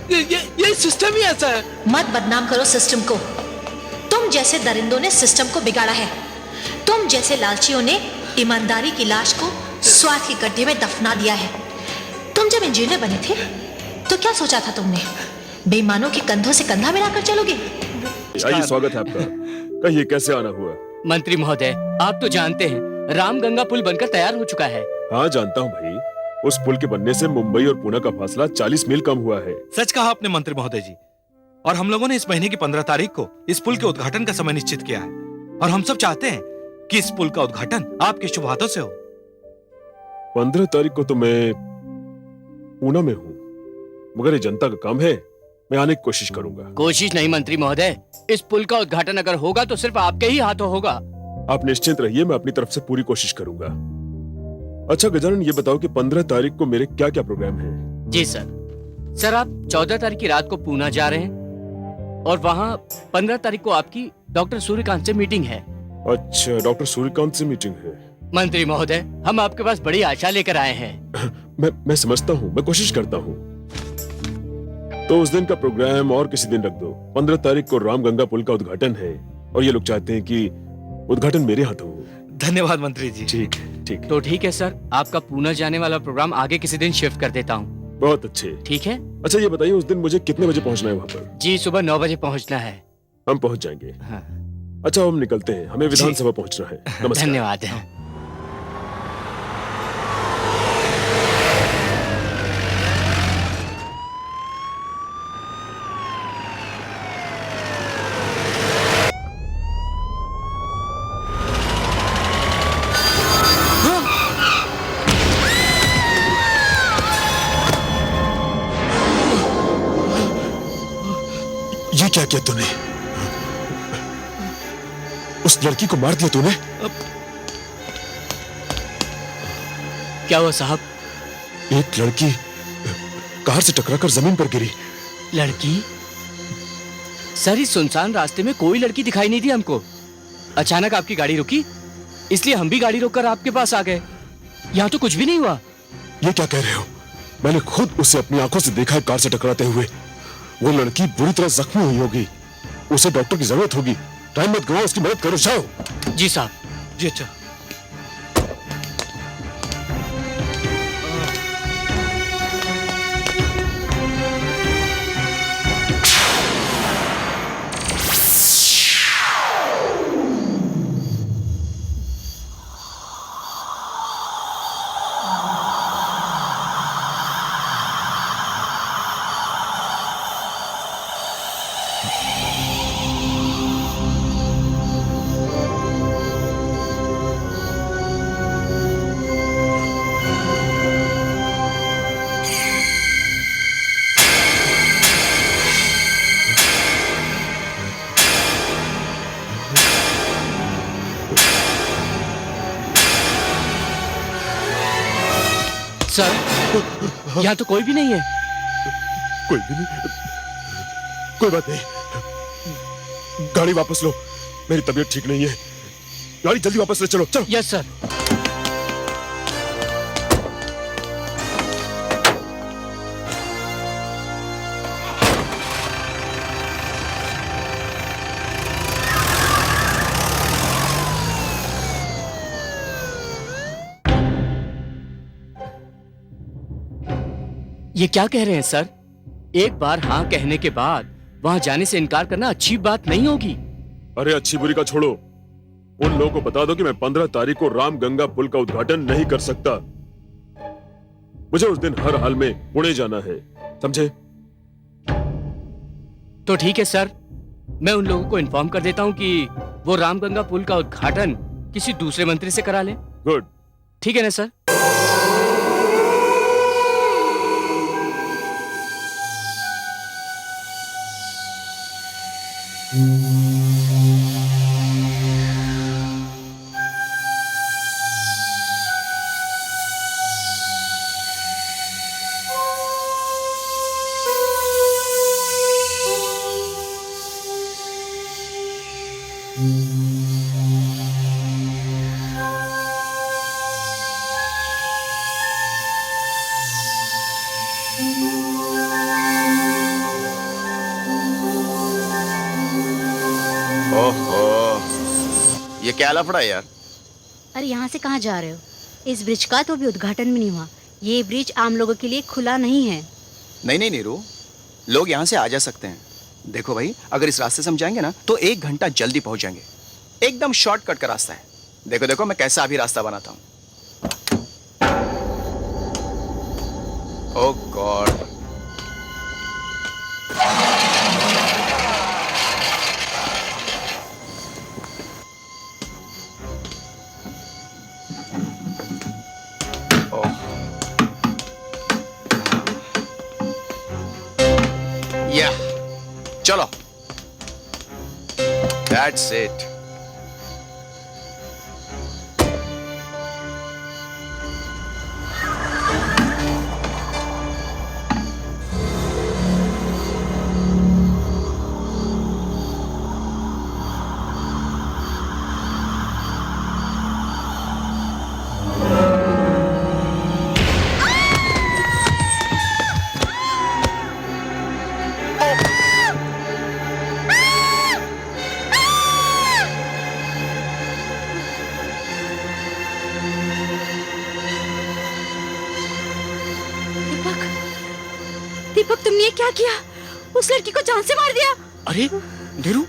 ये सिस्टम ही ऐसा है। मत बदनाम करो सिस्टम को। तुम जैसे दरिंदों ने सिस्टम को बिगाड़ा है। तुम जैसे लालचियों ने ईमानदारी की लाश को स्वार्थ के गड्ढे में दफना दिया है। तुम जब इंजीनियर बने थे तो क्या सोचा था तुमने? बेईमानों के कंधों से कंधा मिलाकर चलोगे? आइए, स्वागत है आपका। कहिए कैसे आना हुआ? मंत्री महोदय, आप तो जानते हैं रामगंगा पुल बनकर तैयार हो चुका है। हाँ जानता हूँ भाई। उस पुल के बनने से मुंबई और पुणे का फासला 40 मील कम हुआ है। सच कहा आपने मंत्री महोदय जी। और हम लोगों ने इस महीने की 15 तारीख को इस पुल के उद्घाटन का समय निश्चित किया है। और हम सब चाहते हैं कि इस पुल का उद्घाटन आपके शुभ हाथों से हो। 15 तारीख को तो मैं पूना में हूँ, मगर ये जनता का काम है, मैं आने की कोशिश करूंगा। कोशिश नहीं मंत्री महोदय, इस पुल का उद्घाटन अगर होगा तो सिर्फ आपके ही हाथों होगा। आप निश्चिंत रहिए, मैं अपनी तरफ से पूरी कोशिश करूंगा। अच्छा गजानन, ये बताओ कि 15 तारीख को मेरे क्या क्या प्रोग्राम है? जी सर, आप 14 तारीख की रात को पूना जा रहे हैं और वहाँ 15 तारीख को आपकी डॉक्टर सूर्यकांत से मीटिंग है। अच्छा, डॉक्टर सूर्यकांत से मीटिंग है। मंत्री महोदय, हम आपके पास बड़ी आशा लेकर आए हैं। मैं समझता हूँ, मैं कोशिश करता हूँ। तो उस दिन का प्रोग्राम और किसी दिन रख दो। 15 तारीख को रामगंगा पुल का उद्घाटन है और ये लोग चाहते हैं कि उद्घाटन मेरे हाथों हो। धन्यवाद मंत्री जी। ठीक ठीक। तो ठीक है सर, आपका पूना जाने वाला प्रोग्राम आगे किसी दिन शिफ्ट कर देता हूँ। बहुत अच्छे। ठीक है। अच्छा ये बताइए, उस दिन मुझे कितने बजे पहुंचना है वहाँ पर? जी, सुबह 9 बजे पहुँचना है। हम पहुंच जाएंगे। हाँ। अच्छा, हम निकलते हैं, हमें विधानसभा पहुंचना है। नमस्कार। धन्यवाद। ये क्या किया तूने? उस लड़की को मार दिया तूने? क्या हुआ साहब? एक लड़की कार से टकराकर जमीन पर गिरी। लड़की? सर, इस सुनसान रास्ते में कोई लड़की दिखाई नहीं दी हमको। अचानक आपकी गाड़ी रुकी, इसलिए हम भी गाड़ी रोककर आपके पास आ गए। यहाँ तो कुछ भी नहीं हुआ। ये क्या कह रहे हो? मैंने खुद उसे अपनी आंखों से देखा है कार से टकराते हुए। वो लड़की बुरी तरह जख्मी हुई होगी, उसे डॉक्टर की जरूरत होगी। टाइम मत गवाओ, उसकी मदद करो। जाओ। जी साहब। जी अच्छा। सर, यहाँ तो कोई भी नहीं है। कोई भी नहीं? कोई बात नहीं, गाड़ी वापस लो। मेरी तबीयत ठीक नहीं है। गाड़ी जल्दी वापस ले चलो। चलो। Yes sir. ये क्या कह रहे हैं सर? एक बार हाँ कहने के बाद वहां जाने से इनकार करना अच्छी बात नहीं होगी। अरे अच्छी बुरी का छोड़ो, उन लोगों को बता दो कि मैं 15 तारीख को रामगंगा पुल का उद्घाटन नहीं कर सकता। मुझे उस दिन हर हाल में पुणे जाना है, समझे? तो ठीक है सर, मैं उन लोगों को इन्फॉर्म कर देता हूँ कि वो रामगंगा पुल का उद्घाटन किसी दूसरे मंत्री से करा लें। गुड। ठीक है ना सर? ये क्या लफड़ा है यार? अरे यहाँ से कहाँ जा रहे हो? इस ब्रिज का तो अभी उद्घाटन भी नहीं हुआ। ये ब्रिज आम लोगों के लिए खुला नहीं है। नहीं नहीं नीरू, लोग यहाँ से आ जा सकते हैं। देखो भाई, अगर इस रास्ते से हम जाएंगे ना तो 1 घंटा जल्दी पहुंच जाएंगे। एकदम शॉर्टकट का रास्ता है। देखो देखो मैं कैसा अभी रास्ता बनाता हूँ। ओह गॉड, या चलो, दैट्स इट। दीपक, दीपक तुमने ये क्या किया? उस लड़की को जान से मार दिया। अरे नीरू,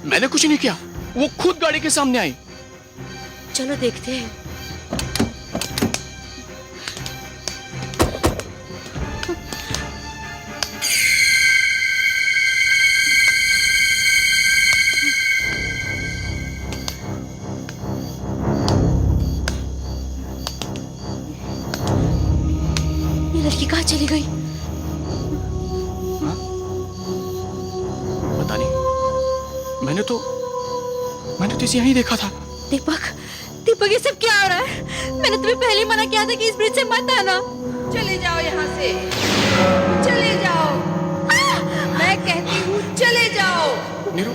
मैंने कुछ नहीं किया, वो खुद गाड़ी के सामने आई। चलो देखते हैं। ये लड़की कहाँ चली गई? पता नहीं, मैंने तो इसे यहीं देखा था। दीपक, दीपक ये सब क्या हो रहा है? मैंने तुम्हें पहले ही मना किया था कि इस ब्रिज से मत आना। चले जाओ यहाँ से, चले जाओ। मैं कहती हूँ चले जाओ। नीरू,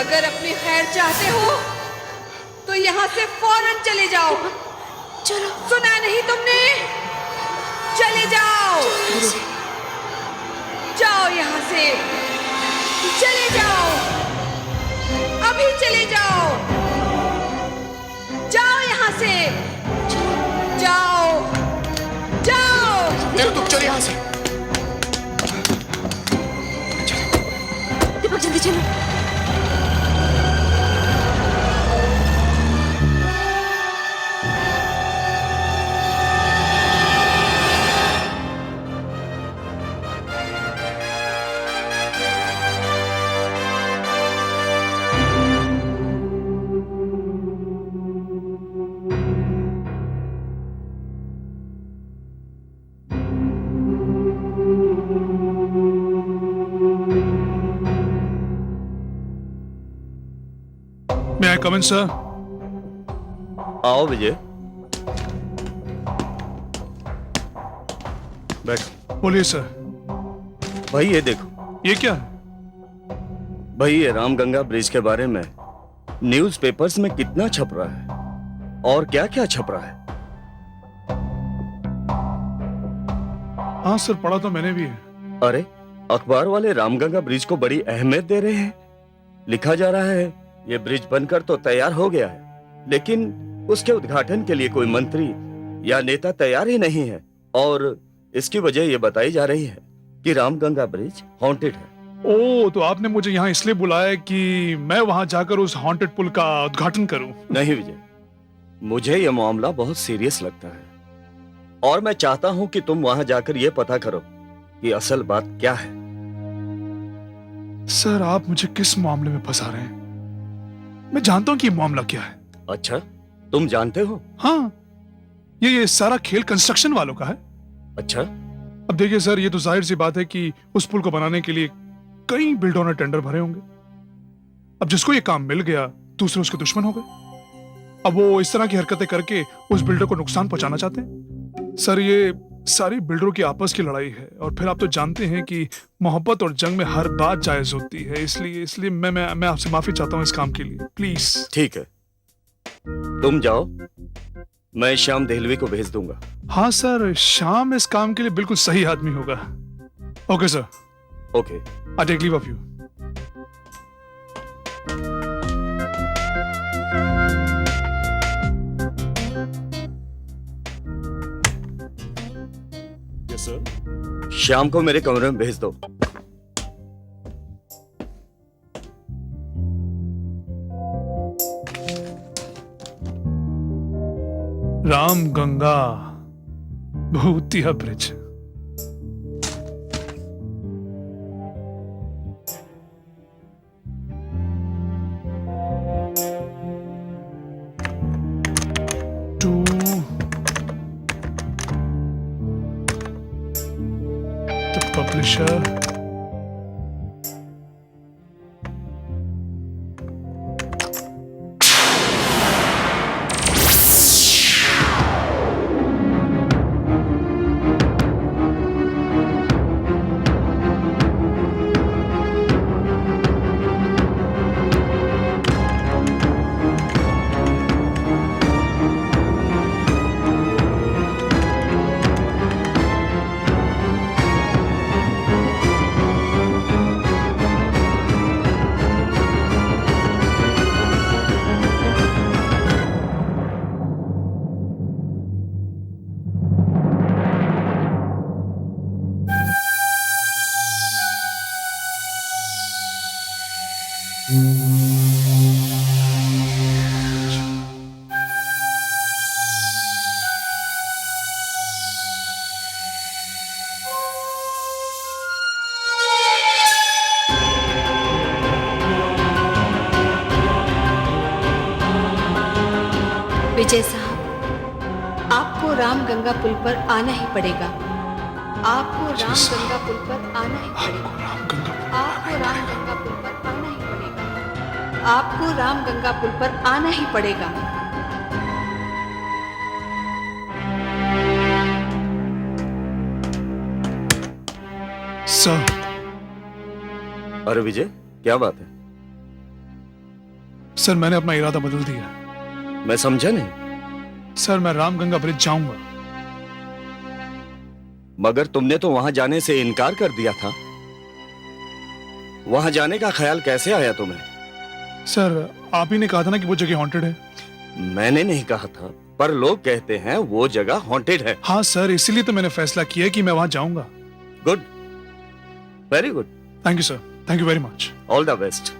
अगर अपनी खैर चाहते हो तो यहाँ से फौरन चले जाओ। चलो। सुना नहीं तुमने? चले जाओ, जाओ यहाँ से, चले जाओ, अभी चले जाओ, जाओ यहाँ से, जाओ, जाओ। नीरू तुम चलो यहाँ से। दीपक जल्दी चलो। May I come in, sir? आओ विजय, बैठ। बोलिए सर। भाई ये देखो, ये क्या है? भाई ये रामगंगा ब्रिज के बारे में न्यूज़पेपर्स में कितना छप रहा है और क्या क्या छप रहा है। हाँ सर, पढ़ा तो मैंने भी है। अरे अखबार वाले रामगंगा ब्रिज को बड़ी अहमियत दे रहे हैं। लिखा जा रहा है ये ब्रिज बनकर तो तैयार हो गया है, लेकिन उसके उद्घाटन के लिए कोई मंत्री या नेता तैयार ही नहीं है। और इसकी वजह ये बताई जा रही है कि रामगंगा ब्रिज हॉन्टेड है। ओह, तो आपने मुझे यहाँ इसलिए बुलाया कि मैं वहां जाकर उस हॉन्टेड पुल का उद्घाटन करूं? नहीं विजय, मुझे यह मामला बहुत सीरियस लगता है और मैं चाहता हूं कि तुम वहां जाकर यह पता करो कि असल बात क्या है। सर, आप मुझे किस मामले में फंसा रहे हैं? मैं जानता हूं कि ये मामला क्या है। अच्छा, तुम जानते हो? हाँ, ये सारा खेल कंस्ट्रक्शन वालों का है। अच्छा, अब देखिए सर, ये तो जाहिर सी बात है कि उस पुल को बनाने के लिए कई बिल्डरों ने टेंडर भरे होंगे। अब जिसको ये काम मिल गया, दूसरे उसके दुश्मन हो गए। अब वो इस तरह की हरकतें करके उस बिल्डर को नुकसान पहुंचाना चाहते हैं। सर, ये सारी बिल्डरों की आपस की लड़ाई है और फिर आप तो जानते हैं कि मोहब्बत और जंग में हर बात जायज होती है। इसलिए मैं आपसे माफी चाहता हूँ इस काम के लिए, प्लीज। ठीक है, तुम जाओ, मैं श्याम देहलवी को भेज दूंगा। हाँ सर, श्याम इस काम के लिए बिल्कुल सही आदमी होगा। Okay sir, okay, I take leave of you. Shyam को मेरे कमरे में भेज दो। राम गंगा भूतिया bridge. To the publisher, Vijay साहब, आपको रामगंगा पुल पर आना ही पड़ेगा। आपको रामगंगा पुल पर आना ही पड़ेगा। आपको रामगंगा पुल पर आना ही पड़ेगा। आपको रामगंगा पुल पर आना ही पड़ेगा। सर। अरे विजय, क्या बात है? सर, मैंने अपना इरादा बदल दिया। मैं समझा नहीं। सर, मैं रामगंगा ब्रिज जाऊंगा। मगर तुमने तो वहां जाने से इनकार कर दिया था। वहां जाने का ख्याल कैसे आया तुम्हें? सर, आप ही ने कहा था ना कि वो जगह हॉन्टेड है। मैंने नहीं कहा था, पर लोग कहते हैं वो जगह हॉन्टेड है। हाँ सर, इसीलिए तो मैंने फैसला किया कि मैं वहां जाऊंगा। Good, very good. Thank you sir, thank you very much. All the best.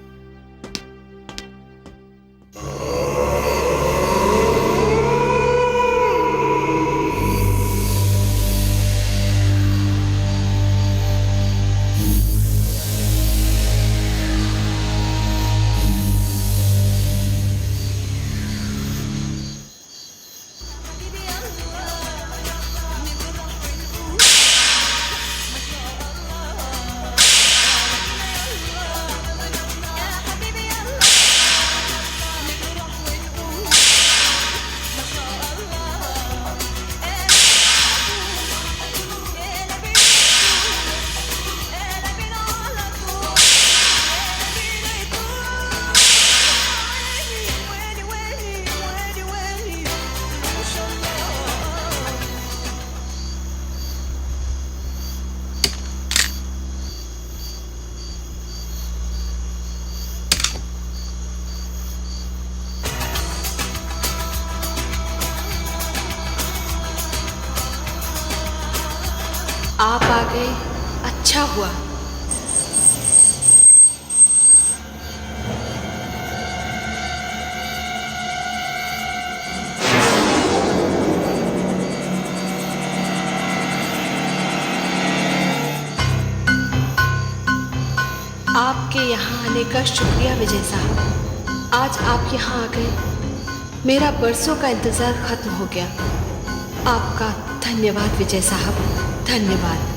आप आ गए, अच्छा हुआ। आपके यहाँ आने का शुक्रिया विजय साहब। आज आप यहाँ आ गए, मेरा बरसों का इंतजार खत्म हो गया। आपका धन्यवाद विजय साहब, धन्यवाद।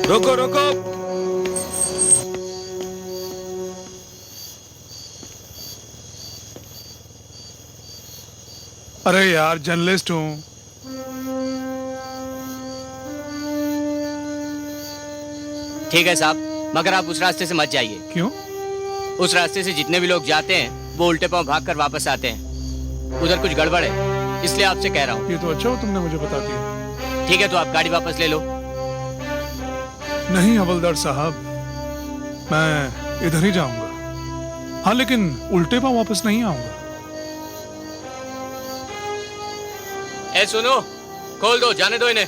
रोको रोको। अरे यार, जर्नलिस्ट हूं। ठीक है साहब, मगर आप उस रास्ते से मत जाइए। क्यों? उस रास्ते से जितने भी लोग जाते हैं वो उल्टे पांव भाग कर वापस आते हैं। उधर कुछ गड़बड़ है, इसलिए आपसे कह रहा हूँ। ये तो अच्छा हो तुमने मुझे बता दिया। ठीक है, तो आप गाड़ी वापस ले लो। नहीं हवलदार साहब, मैं इधर ही जाऊंगा। हाँ, लेकिन उल्टे पांव वापस नहीं आऊंगा। ए सुनो, खोल दो, जाने दो इन्हें।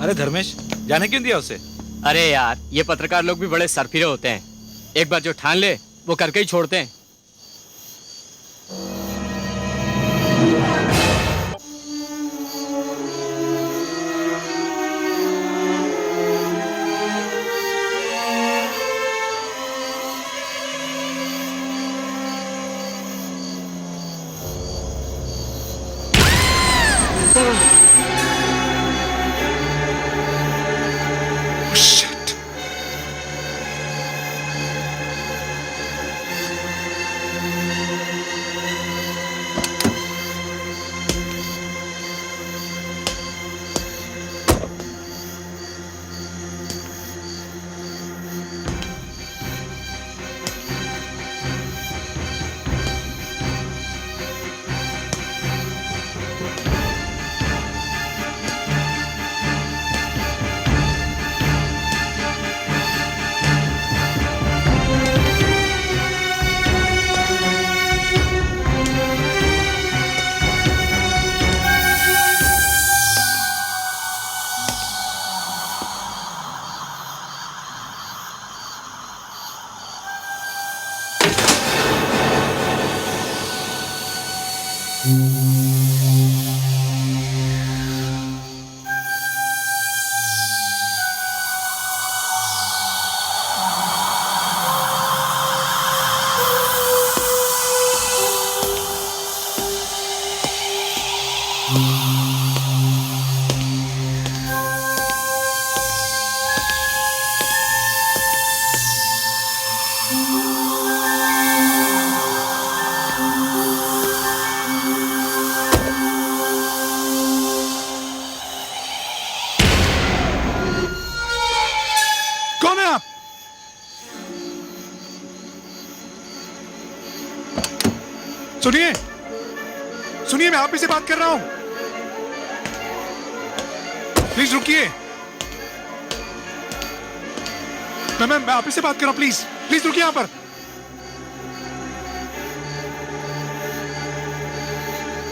अरे धर्मेश, जाने क्यों दिया उसे? अरे यार, ये पत्रकार लोग भी बड़े सरफिरे होते हैं। एक बार जो ठान ले वो करके ही छोड़ते हैं। Shit. कौन है आप? सुनिए, सुनिए, मैं आप ही से बात कर रहा हूं। प्लीज रुकिए। मैं आप ही से बात कर रहा हूं। प्लीज प्लीज रुकिए यहां पर।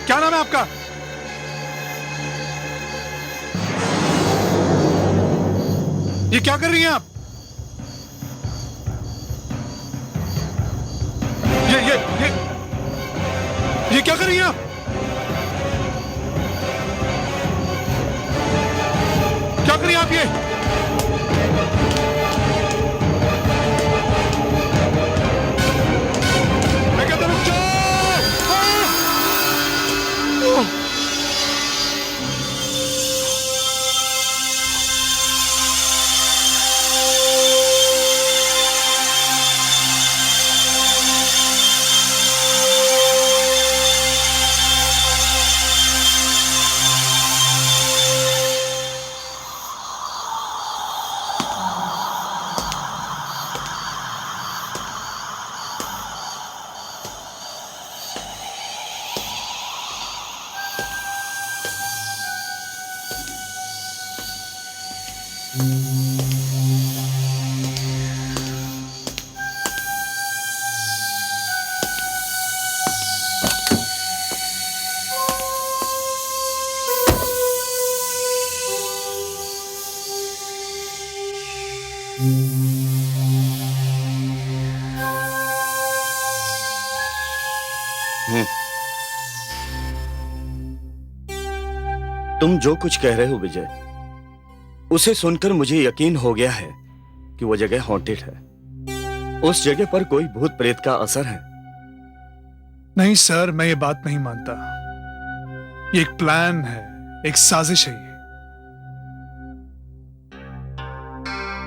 क्या नाम है आपका? ये क्या कर रही हैं आप? ये क्या कर रही हैं आप? क्या कर रही हैं आप ये? मैं कहता हूं रुक जाओ। तुम जो कुछ कह रहे हो विजय, उसे सुनकर मुझे यकीन हो गया है कि वो जगह हॉन्टेड है। उस जगह पर कोई भूत प्रेत का असर है। नहीं सर, मैं ये बात नहीं मानता। ये एक प्लान है, एक साजिश है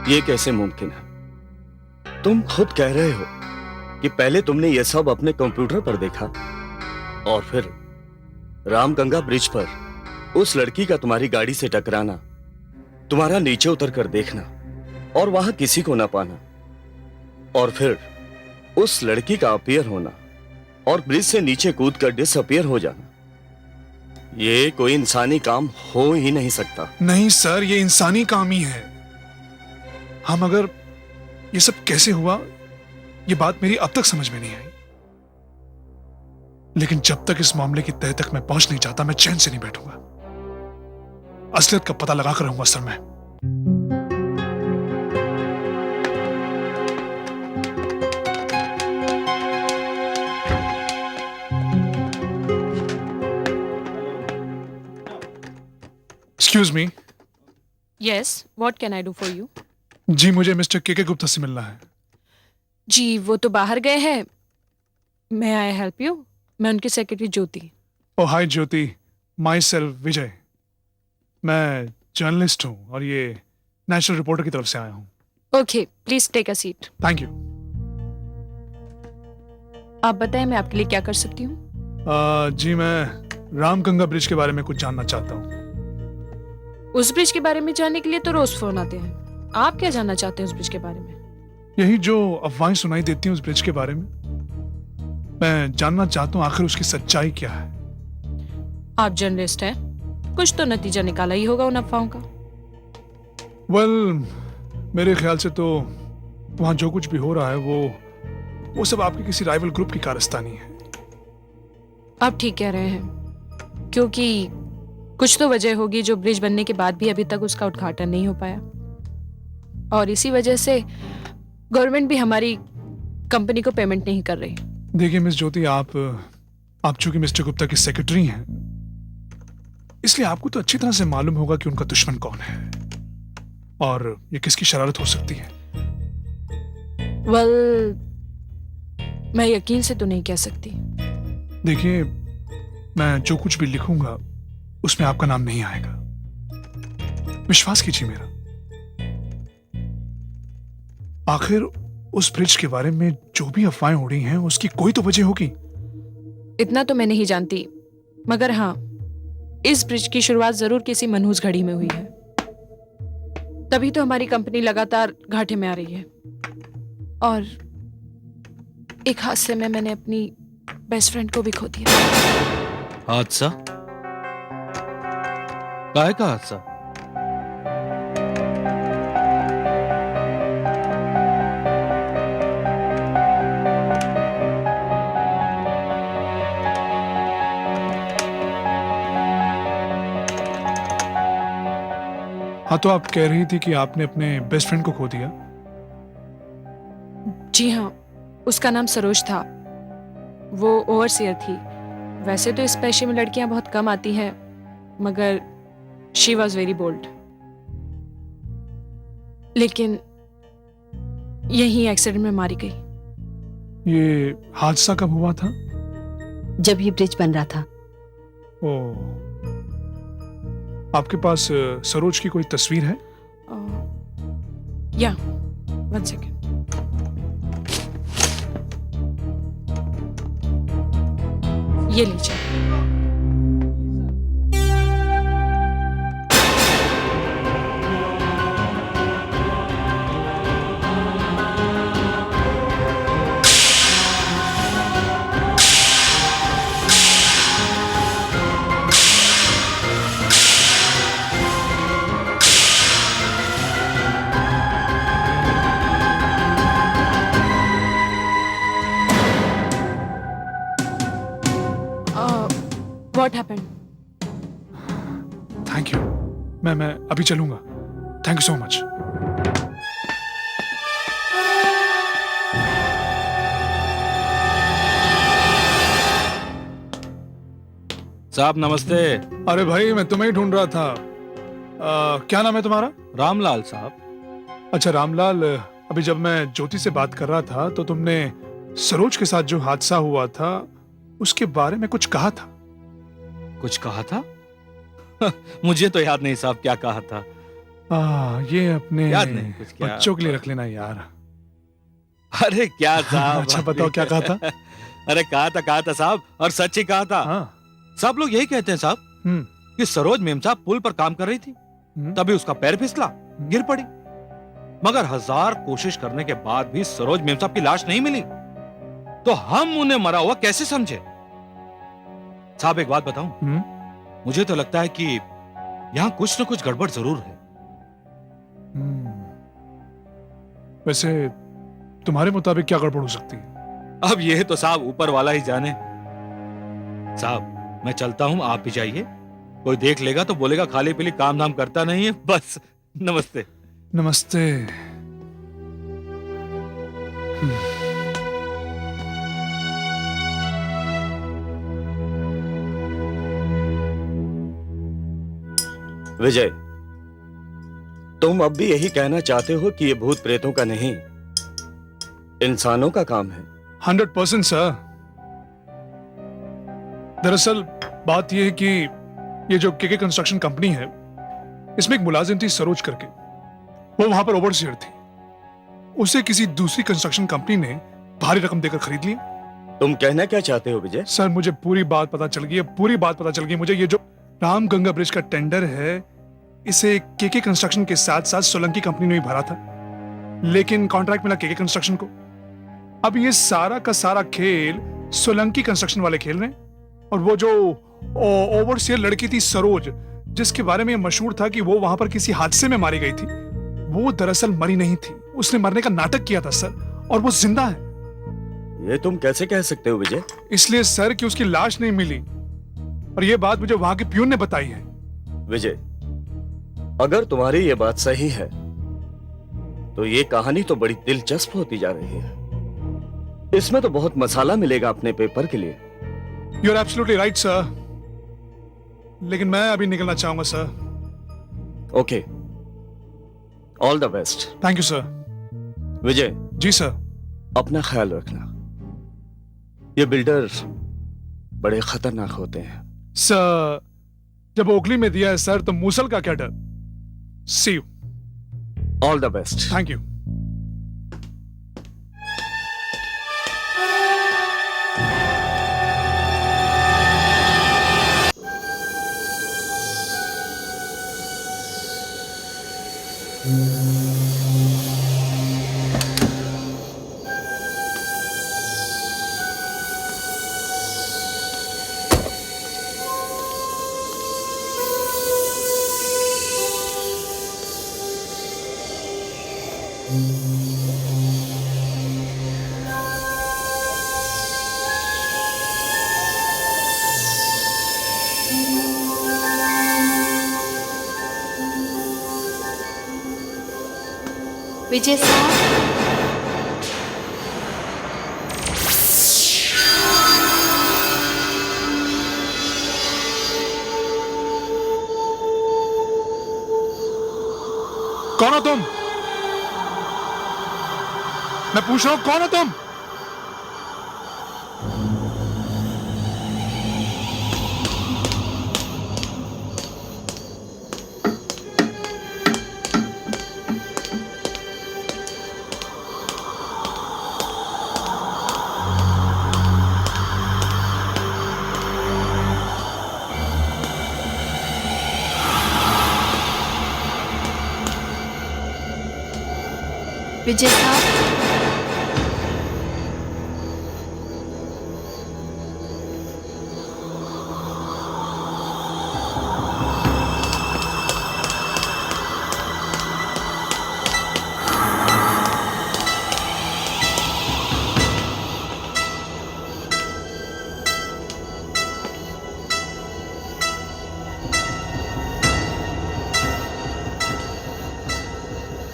ये कैसे मुमकिन है? तुम खुद कह रहे हो कि पहले तुमने ये सब अपने कंप्यूटर पर देखा और फिर रामगंगा ब्रिज पर उस लड़की का तुम्हारी गाड़ी से टकराना, तुम्हारा नीचे उतर कर देखना और वहां किसी को ना पाना, और फिर उस लड़की का अपीयर होना और ब्रिज से नीचे कूद कर डिसअपीयर हो जाना। ये कोई इंसानी काम हो ही नहीं सकता। नहीं सर, ये इंसानी काम ही है। हम अगर ये सब कैसे हुआ, ये बात मेरी अब तक समझ में नहीं आई। लेकिन जब तक इस मामले की तह तक मैं पहुंच नहीं जाता, मैं चैन से नहीं बैठूंगा। असलियत का पता लगा कर रहूंगा सर मैं। Excuse me. Yes, what can I do for you? जी, मुझे मिस्टर के गुप्ता से मिलना है। जी, वो तो बाहर गए हैं। मे आई हेल्प यू? मैं उनकी secretary Jyoti. O hi Jyoti, my self विजय। मैं जर्नलिस्ट हूं और ये नेशनल रिपोर्टर की तरफ से आया हूं। Okay, please take a seat. Thank you. आप बताएं मैं आपके लिए क्या कर सकती हूँ? जी, मैं रामगंगा ब्रिज के बारे में कुछ जानना चाहता हूँ। उस ब्रिज के बारे में जानने के लिए तो रोज फोन आते हैं। आप क्या जानना चाहते हैं उस ब्रिज के बारे में? यही जो अफवाहें सुनाई देती हैं उस ब्रिज के बारे में, मैं जानना चाहता हूँ आखिर उसकी सच्चाई क्या है। आप जर्नलिस्ट हैं, कुछ तो नतीजा निकाला ही होगा उन अफवाहों का। मेरे ख्याल से तो वहां जो कुछ भी हो रहा है वो सब आपके किसी राइवल ग्रुप की कारस्तानी है। आप ठीक कह रहे हैं, क्योंकि कुछ तो वजह होगी जो ब्रिज बनने के बाद भी अभी तक उसका उद्घाटन नहीं हो पाया, और इसी वजह से गवर्नमेंट भी हमारी कंपनी को पेमेंट नहीं कर रही। देखिए मिस ज्योति, आप चूंकि मिस्टर गुप्ता की सेक्रेटरी हैं, इसलिए आपको तो अच्छी तरह से मालूम होगा कि उनका दुश्मन कौन है और ये किसकी शरारत हो सकती है। मैं यकीन से तो नहीं कह सकती। देखिए, मैं जो कुछ भी लिखूंगा उसमें आपका नाम नहीं आएगा, विश्वास कीजिए मेरा। आखिर उस ब्रिज के बारे में जो भी अफवाहें उड़ी हैं उसकी कोई तो वजह होगी। इतना तो मैं नहीं जानती, मगर हाँ, इस ब्रिज की शुरुआत जरूर किसी मनहूस घड़ी में हुई है, तभी तो हमारी कंपनी लगातार घाटे में आ रही है। और एक हादसे में मैंने अपनी बेस्ट फ्रेंड को भी खो दिया। हादसा? काय का हादसा? हाँ, तो आप कह रही थी कि आपने अपने बेस्ट फ्रेंड को खो दिया। जी हाँ, उसका नाम सरोज था। वो ओवरसियर थी। वैसे तो इस पेशे में लड़कियां बहुत कम आती हैं, मगर शी वॉज वेरी बोल्ड। लेकिन यही एक्सीडेंट में मारी गई। ये हादसा कब हुआ था? जब ये ब्रिज बन रहा था। ओ, आपके पास सरोज की कोई तस्वीर है? या, 1 सेकेंड। ये लीजिए। What happened? Thank you. मैं अभी चलूंगा। Thank you so much. साहब नमस्ते। अरे भाई, मैं तुम्हें ही ढूंढ रहा था। क्या नाम है तुम्हारा? रामलाल साहब। अच्छा रामलाल, अभी जब मैं ज्योति से बात कर रहा था तो तुमने सरोज के साथ जो हादसा हुआ था उसके बारे में कुछ कहा था। कुछ कहा था? मुझे तो याद नहीं साहब क्या कहा था। ये अपने याद नहीं कुछ क्या। बच्चों के लिए रख लेना यार। अरे क्या साहब। अच्छा बताओ क्या कहा था। अरे कहा था साहब, और सच ही कहा था। सब लोग यही कहते हैं साहब कि सरोज मेम साहब पुल पर काम कर रही थी, तभी उसका पैर फिसला, गिर पड़ी। मगर 1000 कोशिश करने के बाद भी सरोज मेम साहब की लाश नहीं मिली, तो हम उन्हें मरा हुआ कैसे समझे? साहब एक बात बताऊं, मुझे तो लगता है कि यहां कुछ न कुछ गड़बड़ जरूर है। वैसे तुम्हारे मुताबिक क्या गड़बड़ हो सकती है? अब यह तो साहब ऊपर वाला ही जाने। साहब मैं चलता हूं, आप भी जाइए। कोई देख लेगा तो बोलेगा खाली पीली काम धाम करता नहीं है। बस नमस्ते। नमस्ते। विजय, तुम अब भी यही कहना चाहते हो कि ये भूत प्रेतों का नहीं, इंसानों का काम है? 100% सर। दरअसल बात यह है कि ये जो केके कंस्ट्रक्शन कंपनी है, इसमें एक मुलाजिम थी सरोज करके। वो वहां पर ओवरसीयर थी। उसे किसी दूसरी कंस्ट्रक्शन कंपनी ने भारी रकम देकर खरीद लिया। तुम कहना क्या चाहते हो विजय? सर मुझे पूरी बात पता चल गई है, पूरी बात पता चल गई मुझे। ये जो राम गंगा ब्रिज का टेंडर है, इसे केके कंस्ट्रक्शन के साथ साथ सोलंकी कंपनी ने भी भरा था, लेकिन कॉन्ट्रैक्ट मिला केके कंस्ट्रक्शन को। अब ये सारा का सारा खेल सोलंकी कंस्ट्रक्शन वाले खेल रहे हैं। और वो जो ओवरसीयर लड़की थी सरोज, जिसके बारे में मशहूर था कि वो वहां पर किसी हादसे में मारी गई थी, वो दरअसल मरी नहीं थी। उसने मरने का नाटक किया था सर, और वो जिंदा है। ये तुम कैसे कह सकते हो विजय? इसलिए सर कि उसकी लाश नहीं मिली, और ये बात मुझे वहां के प्यून ने बताई है। विजय, अगर तुम्हारी ये बात सही है तो ये कहानी तो बड़ी दिलचस्प होती जा रही है। इसमें तो बहुत मसाला मिलेगा अपने पेपर के लिए। You are absolutely right sir, लेकिन मैं अभी निकलना चाहूंगा सर। Okay, all the best. Thank you sir. Vijay. जी सर। अपना ख्याल रखना। ये बिल्डर बड़े खतरनाक होते हैं। सर जब ओखली में दिया है सर, तो मूसल का क्या डर। See you. All the best. Thank you. Vijay साहब, कौन हो तुम? मैं पूछ रहा हूं कौन हो तुम? विजय साहब,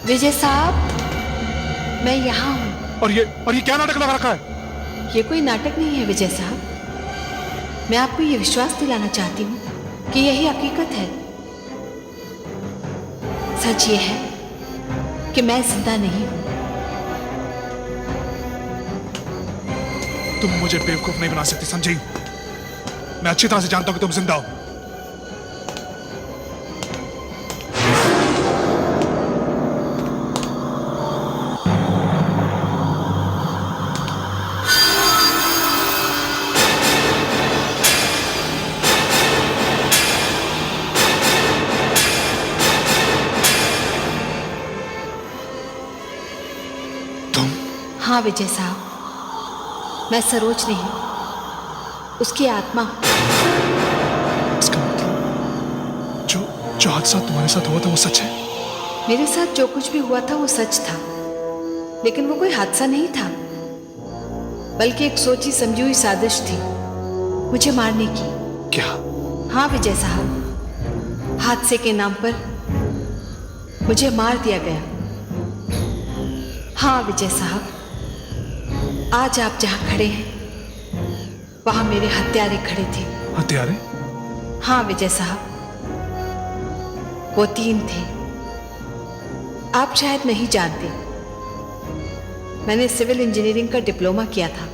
विजय साहब, मैं यहाँ हूँ। और ये क्या नाटक लगा रखा है? ये कोई नाटक नहीं है विजय साहब। मैं आपको ये विश्वास दिलाना चाहती हूँ कि यही हकीकत है। सच ये है कि मैं जिंदा नहीं हूँ। तुम मुझे बेवकूफ नहीं बना सकती, समझी? मैं अच्छी तरह से जानता हूं कि तुम जिंदा हो। हाँ विजय साहब, मैं सरोज नहीं, उसकी आत्मा। इसका मतलब जो हादसा तुम्हारे साथ हुआ था वो सच है? मेरे साथ जो कुछ भी हुआ था वो सच था, लेकिन वो कोई हादसा नहीं था, बल्कि एक सोची समझी हुई साजिश थी मुझे मारने की। क्या? हाँ विजय साहब, हादसे के नाम पर मुझे मार दिया गया। हाँ विजय साहब, आज आप जहां खड़े हैं वहां मेरे हत्यारे खड़े थे। हत्यारे? हाँ विजय साहब, वो 3 थे। आप शायद नहीं जानते, मैंने सिविल इंजीनियरिंग का डिप्लोमा किया था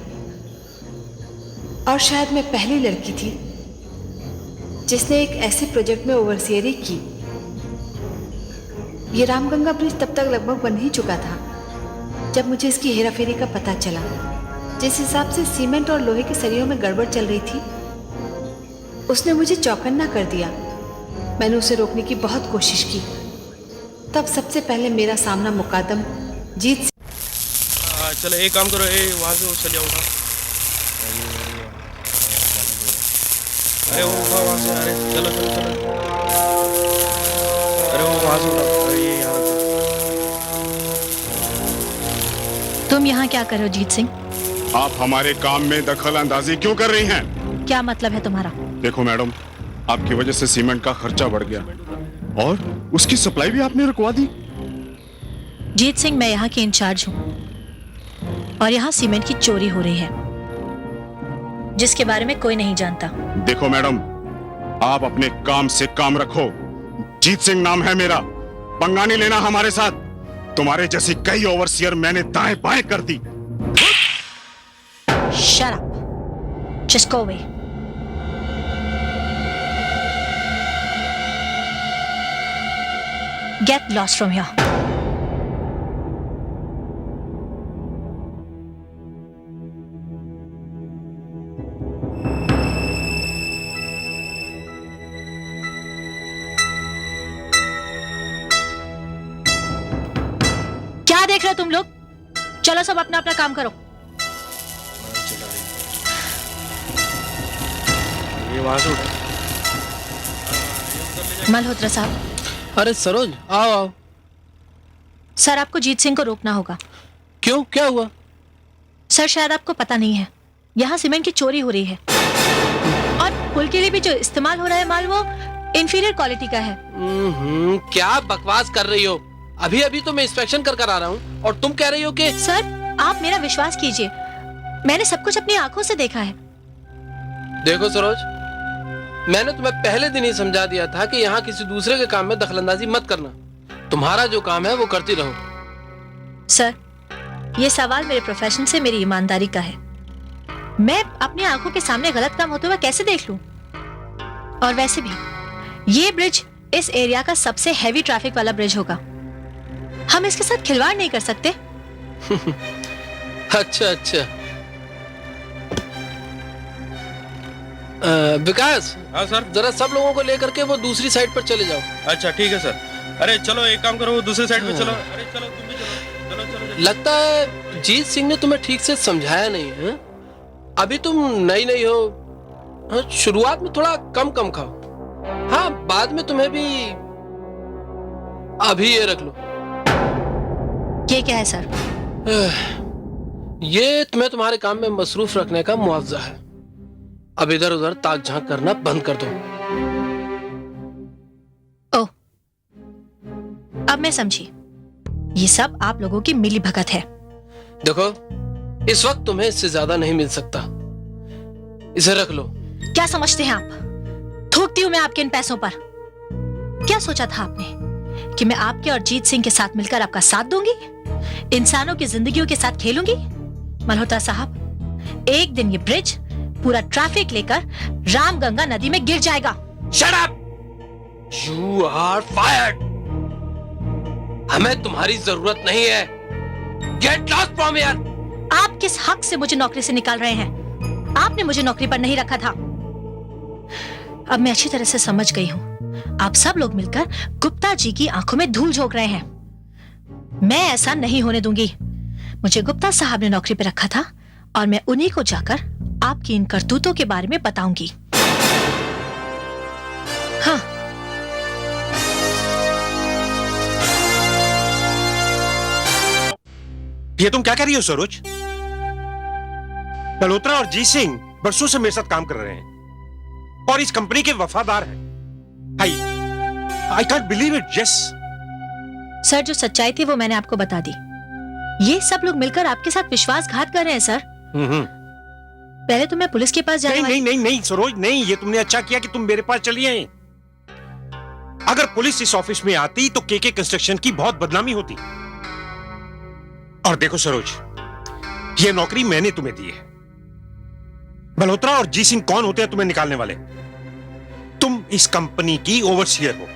और शायद मैं पहली लड़की थी जिसने एक ऐसे प्रोजेक्ट में ओवरसियरी की। ये रामगंगा ब्रिज तब तक लगभग बन ही चुका था जब मुझे इसकी हेराफेरी का पता चला। जिस हिसाब से सीमेंट और लोहे के सरियों में गड़बड़ चल रही थी, उसने मुझे चौकन्ना कर दिया। मैंने उसे रोकने की बहुत कोशिश की। तब सबसे पहले मेरा सामना मुकादम जीत से। चलो एक काम करो, वहां से वो चलिए उठा। अरे वो उठा वहां से, अरे चलो चलो चलो, अरे वो वहां से उठा, अरे ये यहाँ रखो। तुम यहाँ क्या कर रहे हो जीत सिंह? आप हमारे काम में दखल अंदाजी क्यों कर रही हैं? क्या मतलब है तुम्हारा? देखो मैडम, आपकी वजह से सीमेंट का खर्चा बढ़ गया और उसकी सप्लाई भी आपने रुकवा दी। जीत सिंह, मैं यहाँ की इंचार्ज हूँ और यहाँ सीमेंट की चोरी हो रही है जिसके बारे में कोई नहीं जानता। देखो मैडम, आप अपने काम से काम रखो। जीत सिंह नाम है मेरा, पंगा नहीं लेना हमारे साथ। तुम्हारे जैसी कई ओवरसियर मैंने दाएं बाएं कर दी। Shut up. Just go away. Get lost from here. क्या देख रहे हो तुम लोग? चलो सब अपना अपना काम करो। ये वहां से उठा। मल्होत्रा साहब। अरे सरोज, आओ आओ। सर, आपको जीत सिंह को रोकना होगा। क्यों, क्या हुआ? सर, शायद आपको पता नहीं है, यहाँ सीमेंट की चोरी हो रही है और पुल के लिए भी जो इस्तेमाल हो रहा है माल वो इंफीरियर क्वालिटी का है। क्या बकवास कर रही हो? अभी अभी तो मैं इंस्पेक्शन कर आ रहा हूँ और तुम कह रही हो कि। सर, आप मेरा विश्वास कीजिए, मैंने सब कुछ अपनी आंखों से देखा है। देखो सरोज, मैंने तुम्हें पहले दिन ही समझा दिया था कि यहाँ किसी दूसरे के काम में दखलंदाजी मत करना। तुम्हारा जो काम है वो करती रहो। सर, ये सवाल मेरे प्रोफेशन से मेरी ईमानदारी का है। मैं अपनी आंखों के सामने गलत काम होते हुए कैसे देख लूं? और वैसे भी ये ब्रिज इस एरिया का सबसे हैवी ट्रैफिक वाला ब्रिज होगा, हम इसके साथ खिलवाड़ नहीं कर सकते। अच्छा अच्छा। विकास। हाँ सर। जरा सब लोगों को लेकर के वो दूसरी साइड पर चले जाओ। अच्छा ठीक है सर। अरे चलो एक काम करो, वो दूसरी साइड पे चलो। अरे चलो तुम भी चलो। चलो चलो। लगता है जीत सिंह ने तुम्हें ठीक से समझाया नहीं है। अभी तुम नई नई हो। हाँ, शुरुआत में थोड़ा कम कम खाओ। हाँ, बाद में तुम्हें भी। अभी ये रख लो। ये क्या है सर? ये तुम्हें तुम्हारे काम में मसरूफ रखने का मुआवजा है। अब इधर उधर ताक झांक करना बंद कर दो। ओह, अब मैं समझी, ये सब आप लोगों की मिली भगत है। देखो, इस वक्त तुम्हें इससे ज्यादा नहीं मिल सकता। इसे रख लो। क्या समझते हैं आप? थूकती हूं मैं आपके इन पैसों पर। क्या सोचा था आपने कि मैं आपके और जीत सिंह के साथ मिलकर आपका साथ दूंगी, इंसानों की जिंदगियों के साथ खेलूंगी? मल्होत्रा साहब, एक दिन ये ब्रिज पूरा ट्रैफिक लेकर रामगंगा नदी में गिर जाएगा। Shut up! You are fired. हमें तुम्हारी जरूरत नहीं है। Get lost from here. आप किस हक से मुझे नौकरी से निकाल रहे हैं? आपने मुझे नौकरी पर नहीं रखा था। अब मैं अच्छी तरह से समझ गई हूँ। आप सब लोग मिलकर गुप्ता जी की आंखों में धूल झोंक रहे हैं। मैं ऐसा नहीं होने दूंगी। मुझे गुप्ता साहब ने नौकरी पर रखा था और मैं उन्हीं को जाकर आपकी इन करतूतों के बारे में बताऊंगी। हाँ। ये तुम क्या कर रही हो सरोज? मल्होत्रा और जीत सिंह बरसों से मेरे साथ काम कर रहे हैं और इस कंपनी के वफादार हैं। I can't believe it. Yes sir, जो सच्चाई थी वो मैंने आपको बता दी। ये सब लोग मिलकर आपके साथ विश्वासघात कर रहे हैं सर। पहले तो मैं पुलिस के पास जाने नहीं, नहीं नहीं नहीं सरोज, नहीं। ये तुमने अच्छा किया कि तुम मेरे पास चली आई। अगर पुलिस इस ऑफिस में आती तो केके कंस्ट्रक्शन की बहुत बदनामी होती। और देखो सरोज, ये नौकरी मैंने तुम्हें दी है। मल्होत्रा और जी सिंह कौन होते हैं तुम्हें निकालने वाले? तुम इस कंपनी की ओवरसीयर हो।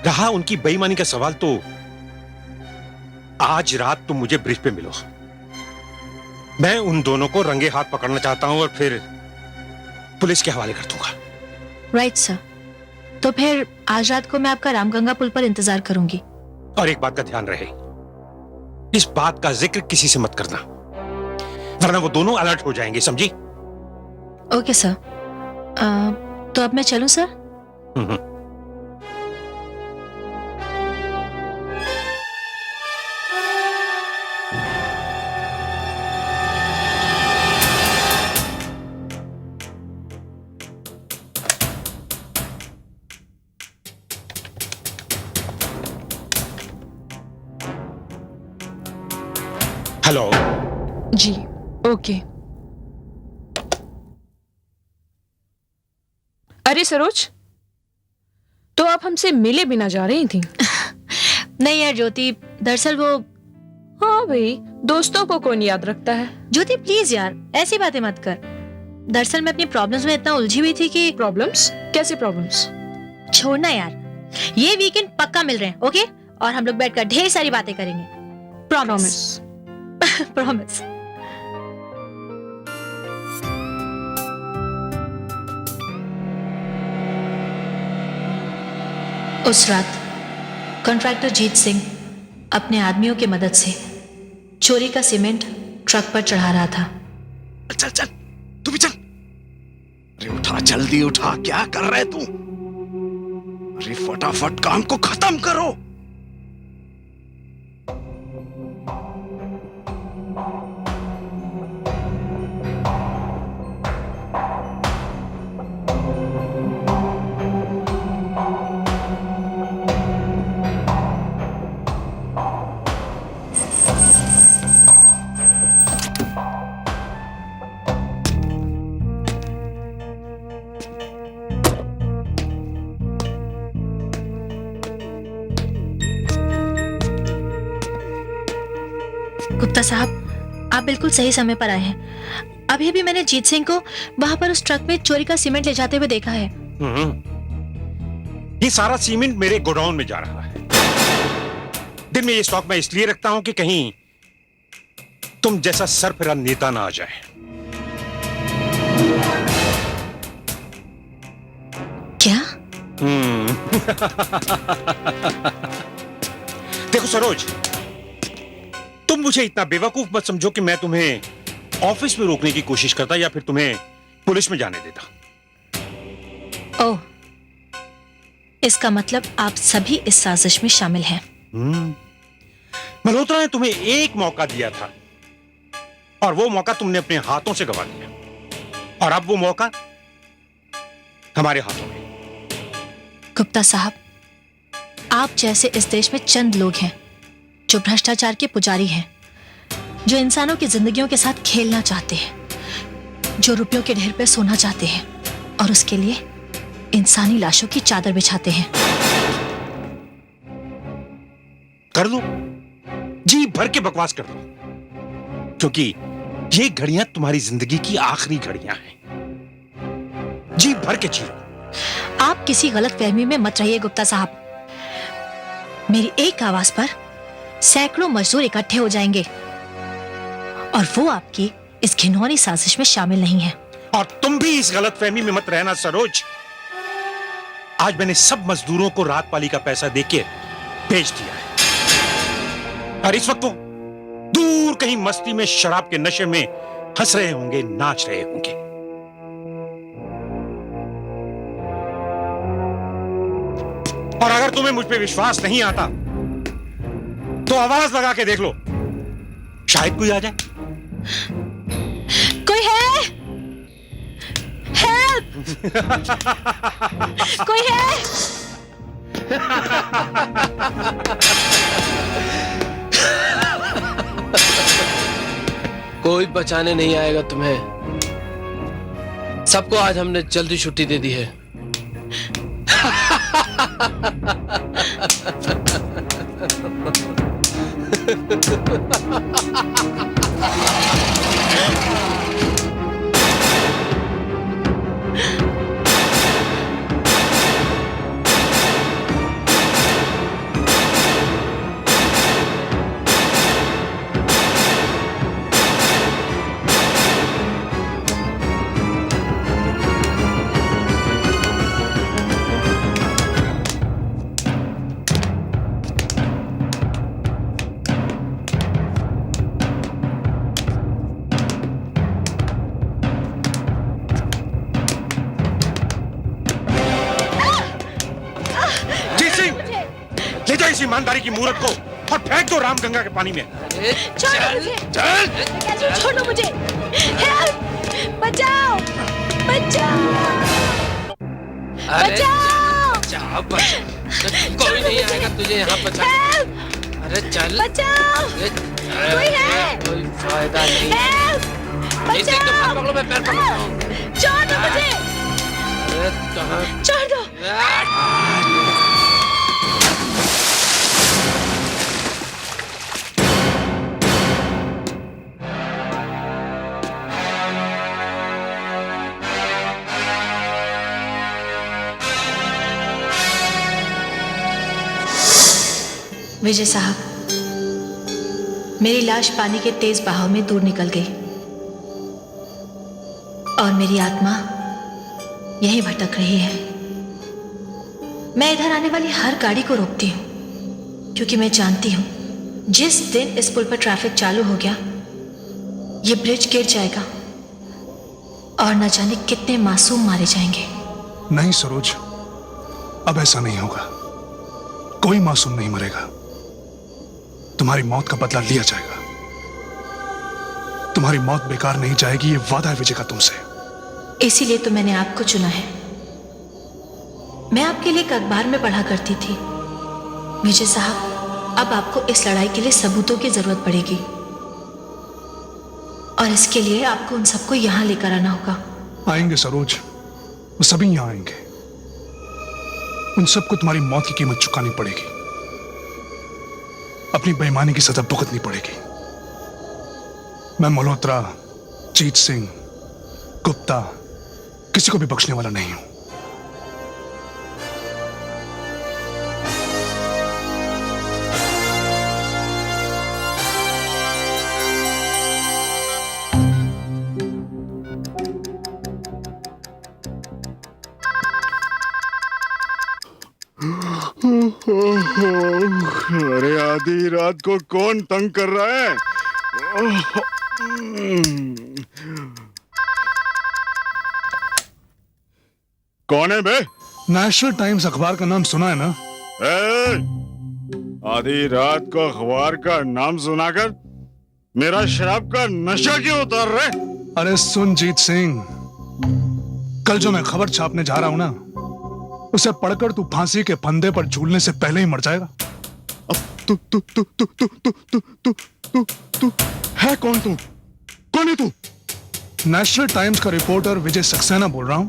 रहा उनकी बेईमानी का सवाल, तो आज रात तुम मुझे ब्रिज पे मिलो। मैं उन दोनों को रंगे हाथ पकड़ना चाहता हूं और फिर पुलिस के हवाले कर दूंगा। Right sir. तो फिर आज रात को मैं आपका रामगंगा पुल पर इंतजार करूंगी। और एक बात का ध्यान रहे, इस बात का जिक्र किसी से मत करना, वरना वो दोनों अलर्ट हो जाएंगे, समझी? Okay sir. तो अब मैं चलूं सर? हेलो जी, ओके। अरे सरोज, तो आप हमसे मिले बिना जा रही थी? नहीं यार ज्योति, दरअसल वो। हाँ भाई, दोस्तों को कौन याद रखता है? ज्योति प्लीज यार, ऐसी बातें मत कर। दरअसल मैं अपनी प्रॉब्लम्स में इतना उलझी हुई थी कि। प्रॉब्लम्स? कैसे प्रॉब्लम्स? छोड़ना यार, ये वीकेंड पक्का मिल रहे हैं, ओके? और हम लोग बैठकर ढेर सारी बातें करेंगे। प्रॉमिस। प्रॉमिस। उस रात कॉन्ट्रैक्टर जीत सिंह अपने आदमियों की मदद से चोरी का सीमेंट ट्रक पर चढ़ा रहा था। चल चल, तू भी चल। अरे उठा, जल्दी उठा, क्या कर रहे तू? अरे फटाफट काम को खत्म करो। गुप्ता साहब, आप बिल्कुल सही समय पर आए हैं। अभी अभी मैंने जीत सिंह को वहां पर उस ट्रक में चोरी का सीमेंट ले जाते हुए देखा है। ये सारा सीमेंट मेरे गोडाउन में जा रहा है। दिन में ये स्टॉक मैं इसलिए रखता हूं कि कहीं तुम जैसा सरफिरा नेता ना आ जाए। क्या? देखो सरोज, तुम मुझे इतना बेवकूफ मत समझो कि मैं तुम्हें ऑफिस में रोकने की कोशिश करता या फिर तुम्हें पुलिस में जाने देता। ओह, इसका मतलब आप सभी इस साजिश में शामिल हैं। मल्होत्रा ने तुम्हें एक मौका दिया था और वो मौका तुमने अपने हाथों से गवा दिया, और अब वो मौका हमारे हाथों में। गुप्ता साहब, आप जैसे इस देश में चंद लोग हैं जो भ्रष्टाचार के पुजारी हैं, जो इंसानों की जिंदगियों के साथ खेलना चाहते हैं, जो रुपयों के ढेर पे सोना चाहते हैं और उसके लिए इंसानी लाशों की चादर बिछाते हैं। कर दो, जी भर के बकवास कर दो, क्योंकि ये घड़ियां तुम्हारी जिंदगी की आखिरी घड़ियां हैं। जी भर के जियो। आप किसी गलत फहमी में मत रहिए गुप्ता साहब। मेरी एक आवाज पर सैकड़ों मजदूर इकट्ठे हो जाएंगे और वो आपकी इस घिनौनी साजिश में शामिल नहीं है। और तुम भी इस गलत फहमी में मत रहना सरोज। आज मैंने सब मजदूरों को रात पाली का पैसा देके भेज दिया है और इस वक्त वो दूर कहीं मस्ती में शराब के नशे में हंस रहे होंगे, नाच रहे होंगे। और अगर तुम्हें मुझ पे विश्वास नहीं आता तो आवाज लगा के देख लो, शायद कोई आ जाए। कोई है? हेल्प! कोई है? कोई बचाने नहीं आएगा तुम्हें। सबको आज हमने जल्दी छुट्टी दे दी है। इस ईमानदारी की मूरत को और फेंक दो रामगंगा के पानी में। छोड़ो मुझे। हेल्प! बचाओ! बचाओ! बचाओ! कोई नहीं आएगा तुझे यहाँ बचाने। अरे चल। बचाओ! कोई है? कोई फायदा नहीं। बचाओ! पकड़ो, मैं पैर पकड़ता हूँ। छोड़ दो मुझे। अरे कहाँ? छोड़ दो। विजय साहब, मेरी लाश पानी के तेज बहाव में दूर निकल गई और मेरी आत्मा यहीं भटक रही है। मैं इधर आने वाली हर गाड़ी को रोकती हूं क्योंकि मैं जानती हूं जिस दिन इस पुल पर ट्रैफिक चालू हो गया ये ब्रिज गिर जाएगा और न जाने कितने मासूम मारे जाएंगे। नहीं सरोज, अब ऐसा नहीं होगा। कोई मासूम नहीं मरेगा। तुम्हारी मौत का बदला लिया जाएगा। तुम्हारी मौत बेकार नहीं जाएगी, ये वादा है विजय का तुमसे। इसीलिए तो मैंने आपको चुना है। मैं आपके लिए एक अखबार में पढ़ा करती थी, विजय साहब, अब आपको इस लड़ाई के लिए सबूतों की जरूरत पड़ेगी और इसके लिए आपको उन सबको यहां लेकर आना होगा। आएंगे सरोज, वो सभी यहां आएंगे। उन सबको तुम्हारी मौत की कीमत चुकानी पड़ेगी। अपनी बेईमानी की सजा भुगतनी पड़ेगी। मैं मल्होत्रा, जीत सिंह, गुप्ता किसी को भी बख्शने वाला नहीं हूं। अरे आधी रात को कौन तंग कर रहा है? कौन है बे? नेशनल टाइम्स अखबार का नाम सुना है ना? आधी रात को अखबार का नाम सुनाकर मेरा शराब का नशा क्यों उतार रहे? अरे सुन जीत सिंह, कल जो मैं खबर छापने जा रहा हूं ना, उसे पढ़कर तू फांसी के फंदे पर झूलने से पहले ही मर जाएगा। अब तू है कौन? तू कौन है? तू नेशनल टाइम्स का रिपोर्टर विजय सक्सेना बोल रहा हूं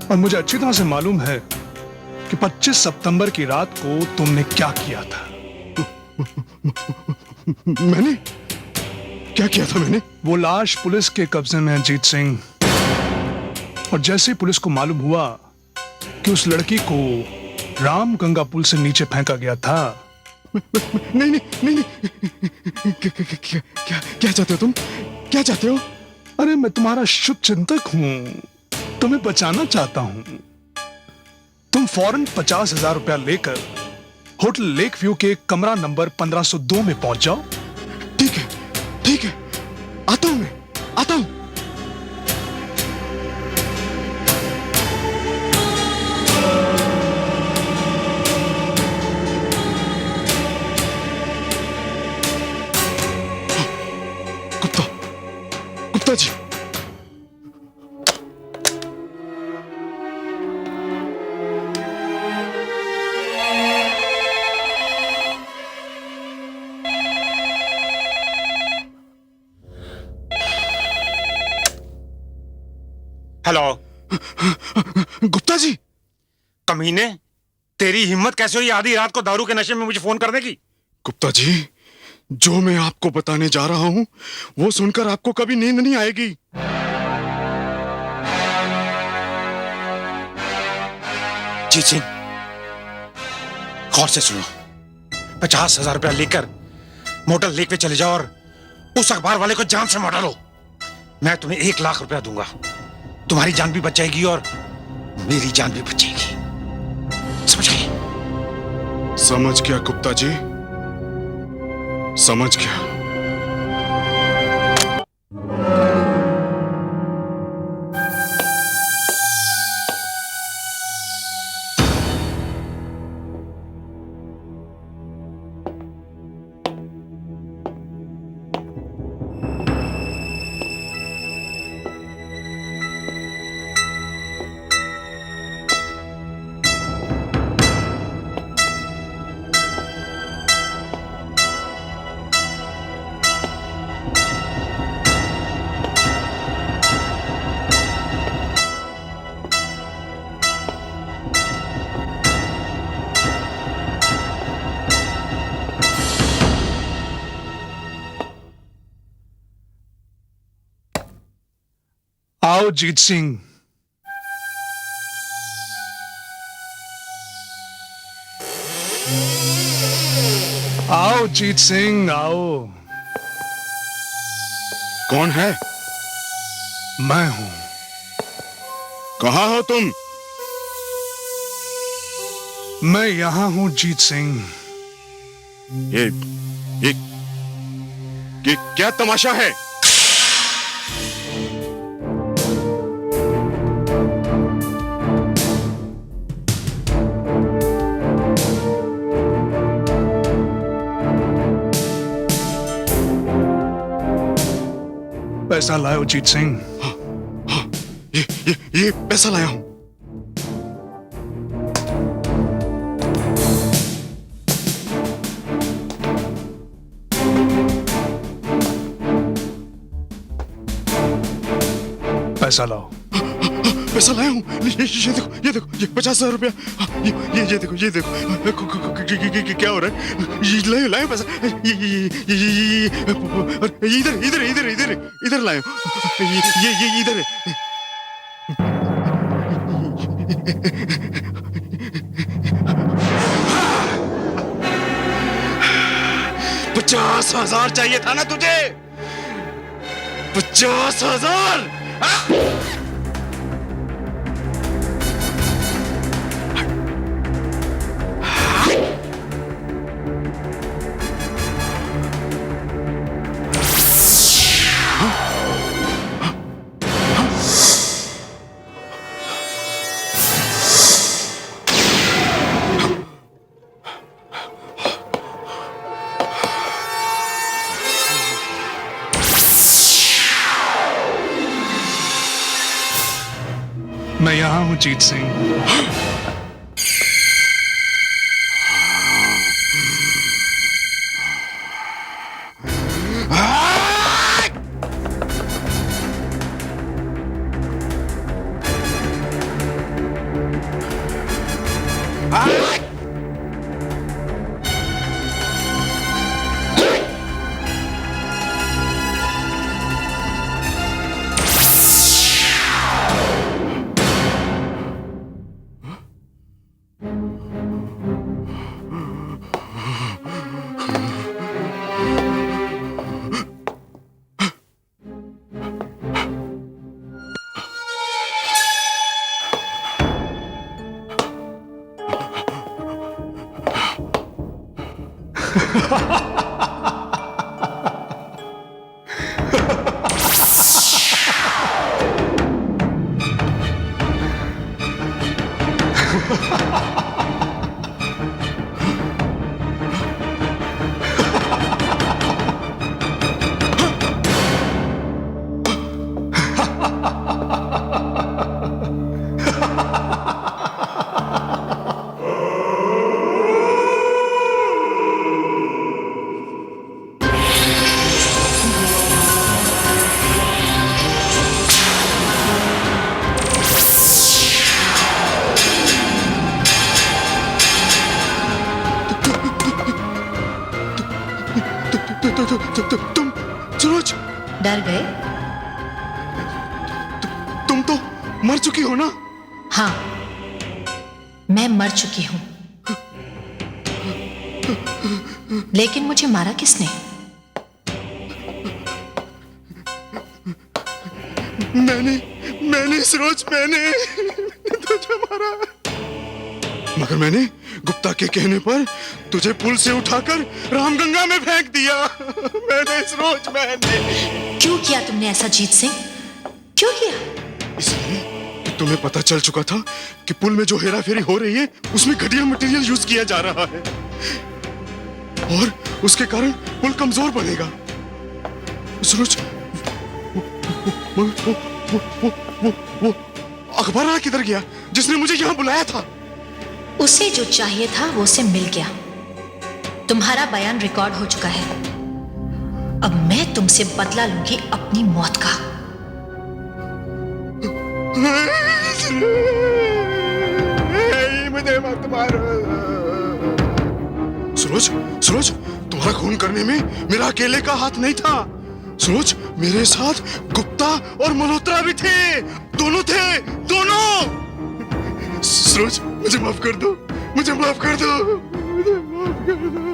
और मुझे अच्छी तरह से मालूम है कि 25 सितंबर की रात को तुमने क्या किया था। मैंने क्या किया था मैंने? वो लाश पुलिस के कब्जे में है जीत सिंह, और जैसे ही पुलिस को मालूम हुआ कि उस लड़की को राम गंगा पुल से नीचे फेंका गया था। नहीं नहीं नहीं, नहीं। क्या चाहते हो तुम? क्या चाहते हो? अरे मैं तुम्हारा शुभ चिंतक हूं, तुम्हें बचाना चाहता हूं। तुम फौरन 50,000 रुपया लेकर होटल लेक व्यू के कमरा नंबर 1502 में पहुंच जाओ। ठीक है, आता हूं, मैं आता हूं। गुप्ता जी, हेलो। गुप्ता जी, कमीने, तेरी हिम्मत कैसे हुई आधी रात को दारू के नशे में मुझे फोन करने की? गुप्ता जी, जो मैं आपको बताने जा रहा हूं वो सुनकर आपको कभी नींद नहीं आएगी। जीत सिंह, गौर से सुनो। 50,000 रुपया लेकर मोटर लेक पे चले जाओ और उस अखबार वाले को जान से मार लो। मैं तुम्हें 1 लाख रुपया दूंगा। तुम्हारी जान भी बच जाएगी और मेरी जान भी बच जाएगी। समझ गए? समझ गया गुप्ता जी, समझ गया। आओ जीत सिंह, आओ जीत सिंह, आओ। कौन है? मैं हूं। कहां हो तुम? मैं यहां हूं जीत सिंह। ये क्या तमाशा है? पैसा लाओ जीत सिंह। ये पैसा लाया हूं। पैसा लाओ। पैसा लाया हूं। ये देखो, ये 50,000 रुपया। ये देखो, क्या हो रहा है? ये लाया पैसा। इधर लाया। ये इधर है। 50,000 चाहिए था ना तुझे? 50,000। मैं यहां हूं जीत सिंह। तुम सरोज, डर गए? तुम तो मर चुकी हो ना? हाँ, मैं मर चुकी हूं। लेकिन मुझे मारा किसने? मैंने सरोज, मैंने तुझे मारा। मगर मैंने गुप्ता के कहने पर तुझे पुल से उठाकर रामगंगा में फेंक दिया। मैंने सरोज, मैंने। क्यों किया तुमने ऐसा जीत सिंह? क्यों किया? इसलिए कि तुम्हें पता चल चुका था कि पुल में जो हेरा फेरी हो रही है उसमें घटिया मटेरियल यूज किया जा रहा है और उसके कारण पुल कमजोर बनेगा। सरोज, वो अखबार किधर गया जिसने मुझे यहाँ बुलाया था? उसे जो चाहिए था वो उसे मिल गया। तुम्हारा बयान रिकॉर्ड हो चुका है। अब मैं तुमसे बदला लूंगी अपनी मौत का। मुझे मत मारो। सरोज, तुम्हारा खून करने में मेरा अकेले का हाथ नहीं था। सरोज, मेरे साथ गुप्ता और मल्होत्रा भी थे। दोनों थे, दोनों। सरोज, मुझे माफ कर दो, मुझे माफ कर दो, मुझे माफ कर दो।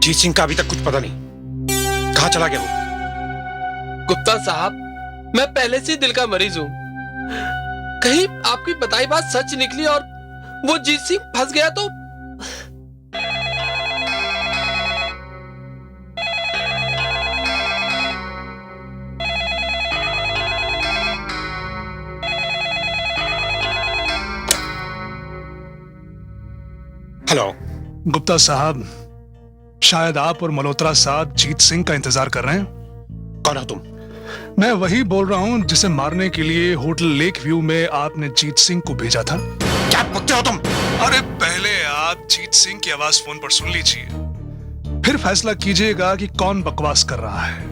जीत सिंह का अभी तक कुछ पता नहीं, कहां चला गया वो? गुप्ता साहब, मैं पहले से दिल का मरीज हूं। कहीं आपकी बताई बात सच निकली और वो जीत सिंह फंस गया तो? हेलो गुप्ता साहब, शायद आप और मल्होत्रा साहब जीत सिंह का इंतजार कर रहे हैं। कौन हो तुम? मैं वही बोल रहा हूं जिसे मारने के लिए होटल लेक व्यू में आपने जीत सिंह को भेजा था। क्या बकते हो तुम? अरे पहले आप जीत सिंह की आवाज फोन पर सुन लीजिए, फिर फैसला कीजिएगा कि कौन बकवास कर रहा है।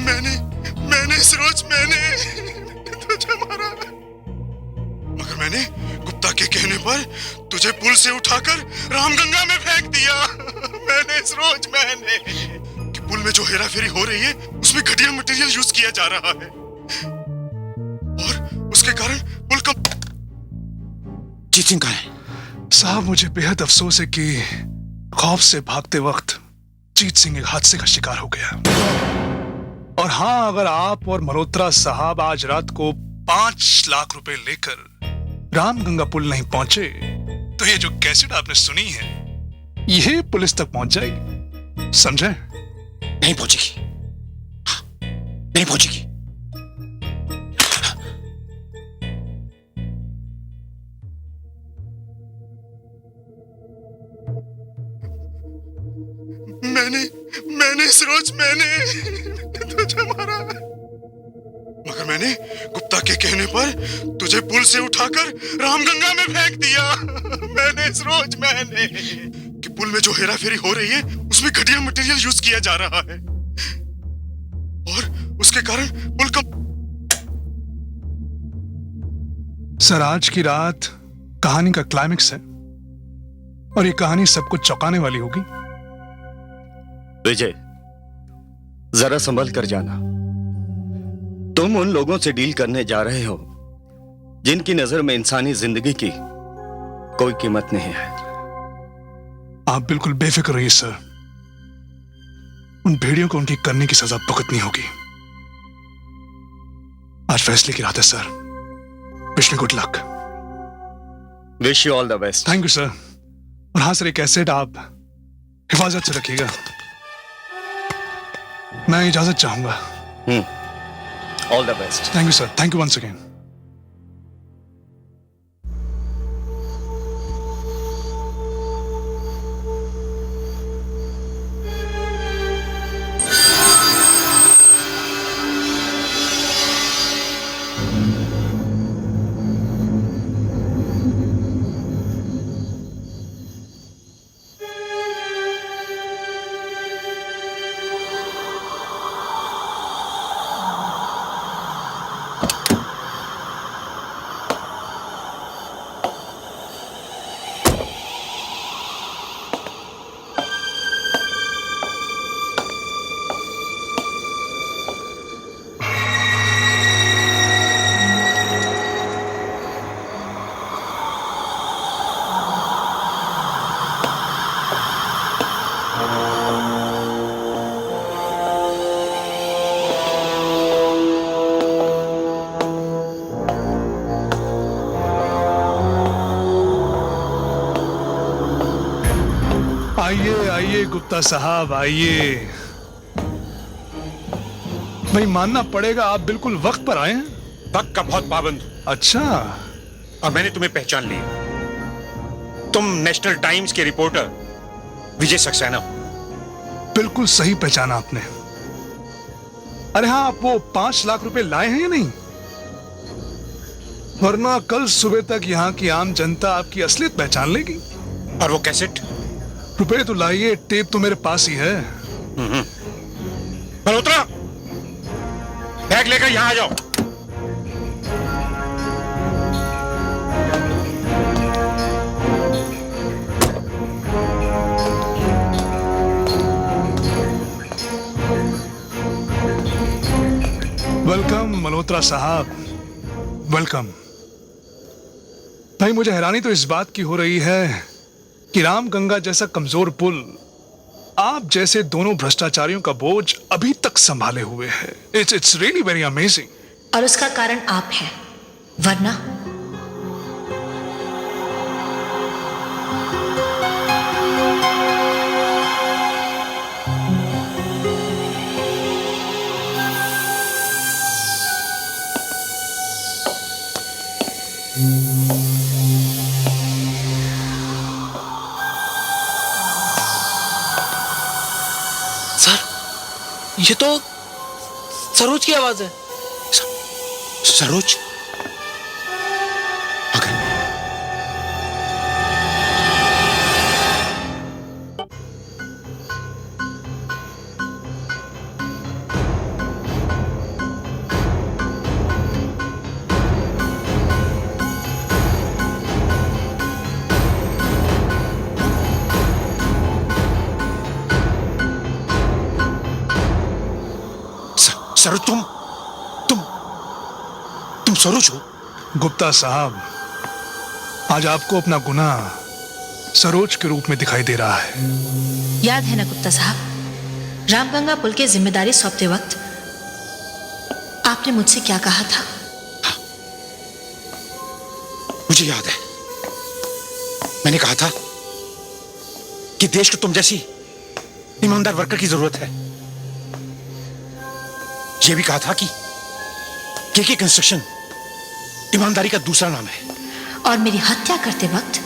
मैंने सरोज, मैंने तुझे मारा। मगर मैंने गुप्ता के कहने पर तुझे पुल से उठाकर रामगंगा में फेंक दिया। मैंने सरोज, मैंने। कि पुल में जो हेरा फेरी हो रही है उसमें घटिया मटेरियल यूज किया जा रहा है और उसके कारण पुल का। जीत सिंह कहाँ है? साहब, मुझे बेहद अफसोस है कि खौफ से भागते वक्त जीत सिंह एक हादसे का शिकार हो गया। और हाँ, अगर आप और मल्होत्रा साहब आज रात को 5 लाख रुपए लेकर रामगंगा पुल नहीं पहुंचे तो ये जो कैसेट आपने सुनी है ये पुलिस तक पहुंच जाएगी, समझे? नहीं पहुंचेगी, नहीं पहुंचेगी। मैंने सरोज, मैंने तुझे मारा। मगर मैंने गुप्ता के कहने पर तुझे पुल से उठाकर रामगंगा में फेंक दिया। मैंने सरोज, मैंने। कि पुल में जो हेरा फेरी हो रही है उसमें घटिया मटेरियल यूज किया जा रहा है और उसके कारण पुल का। सर, आज की रात कहानी का क्लाइमेक्स है और ये कहानी सबको चौंकाने वाली होगी। विजय, जरा संभल कर जाना। तुम उन लोगों से डील करने जा रहे हो जिनकी नजर में इंसानी जिंदगी की कोई कीमत नहीं है। आप बिल्कुल बेफिक्र रहिए सर। उन भेड़ियों को उनकी करने की सजा भुगतनी होगी। आज फैसले की रात है sir. Wish me good luck. Wish you all the best. Thank you sir. और हाँ सर, एक एसेट आप हिफाजत से रखिएगा। मैं इजाजत चाहूंगा। All the best. Thank you sir. Thank you once again. आइए आइए गुप्ता साहब आइए। भाई मानना पड़ेगा आप बिल्कुल वक्त पर आए हैं। वक्त का बहुत पाबंद हूं। अच्छा। और मैंने तुम्हें पहचान लिया। तुम नेशनल टाइम्स के रिपोर्टर विजय सक्सेना हो। बिल्कुल सही पहचाना आपने। अरे हाँ, आप वो 5 लाख रुपए लाए हैं या नहीं? वरना कल सुबह तक यहाँ की आम जनता आपकी असलियत पहचान लेगी। और वो कैसेट? रुपए तो लाइए, टेप तो मेरे पास ही है। मल्होत्रा, बैग लेकर यहां आ जाओ। वेलकम मल्होत्रा साहब, वेलकम। भाई मुझे हैरानी तो इस बात की हो रही है कि रामगंगा जैसा कमजोर पुल आप जैसे दोनों भ्रष्टाचारियों का बोझ अभी तक संभाले हुए है। It's really very amazing. और उसका कारण आप हैं, वरना ये तो सरोज की आवाज है। सरोज? सरोज, तुम सरोज हो? गुप्ता साहब, आज आपको अपना गुनाह सरोज के रूप में दिखाई दे रहा है। याद है ना गुप्ता साहब, रामगंगा पुल की जिम्मेदारी सौंपते वक्त आपने मुझसे क्या कहा था? हाँ, मुझे याद है। मैंने कहा था कि देश को तुम जैसी ईमानदार वर्कर की जरूरत है। यह भी कहा था कि केके कंस्ट्रक्शन ईमानदारी का दूसरा नाम है। और मेरी हत्या करते वक्त